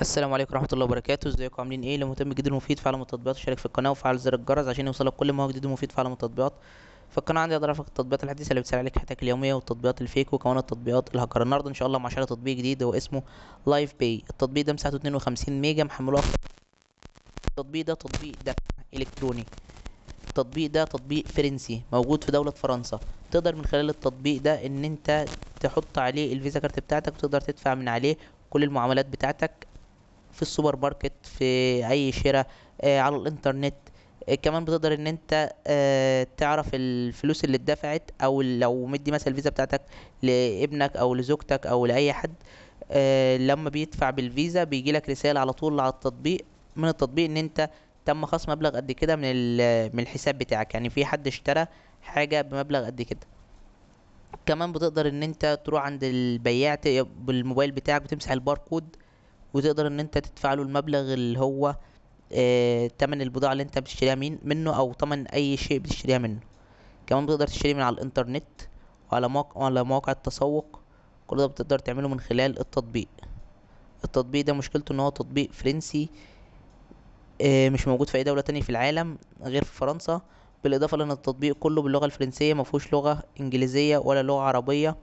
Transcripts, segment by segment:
السلام عليكم ورحمة الله وبركاته. ازيكم عاملين ايه؟ لو مهتم جدا ومفيد فعل التطبيقات اشترك في القناة وفعل زر الجرس عشان يوصلك كل ما هو جديد ومفيد. فعل التطبيقات في القناة عندي اقدر افك التطبيقات الحديثة اللي بتسهل عليك حياتك اليومية والتطبيقات الفيك وكمان التطبيقات الهكر. النهارده ان شاء الله مع شرح تطبيق جديد هو اسمه لايف باي. التطبيق ده مساحته 52 ميجا محمله التطبيق ده تطبيق دفع الكتروني. التطبيق ده تطبيق فرنسي موجود في دولة فرنسا. تقدر من خلال التطبيق ده ان انت تحط عليه الفيزا كارت بتاعتك وتقدر تدفع من عليه كل المعاملات بتاعتك في السوبر ماركت، في اي شراء، على الانترنت. كمان بتقدر ان انت تعرف الفلوس اللي اتدفعت، او لو مدي مثلا الفيزا بتاعتك لابنك او لزوجتك او لاي حد، لما بيدفع بالفيزا بيجي لك رسالة على طول على التطبيق، من التطبيق، ان انت تم خصم مبلغ قد كده من الحساب بتاعك. يعني في حد اشترى حاجة بمبلغ قد كده. كمان بتقدر ان انت تروح عند البياع بالموبايل بتاعك وتمسح الباركود، وتقدر ان انت تدفع له المبلغ اللي هو تمن البضاعة اللي انت بتشتريها منه، او تمن اي شيء بتشتريها منه. كمان بتقدر تشتري من على الانترنت وعلى مواقع التسوق. كل ده بتقدر تعمله من خلال التطبيق. التطبيق ده مشكلته ان هو تطبيق فرنسي، مش موجود في اي دولة تانية في العالم غير في فرنسا. بالاضافة لان التطبيق كله باللغة الفرنسية، مفهوش لغة انجليزية ولا لغة عربية.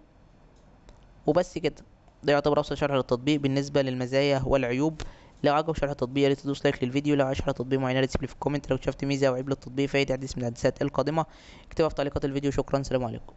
وبس كده. ده يعتبر ابسط شرح للتطبيق بالنسبه للمزايا والعيوب. لو عجبك شرح التطبيق يا ريت تدوس لايك للفيديو. لو عايز شرح تطبيق معين يا ريت تسيب لي في الكومنت. لو شفت ميزه او عيب للتطبيق في اي تحديث من التحديثات القادمه اكتبها في تعليقات الفيديو. شكرا، سلام عليكم.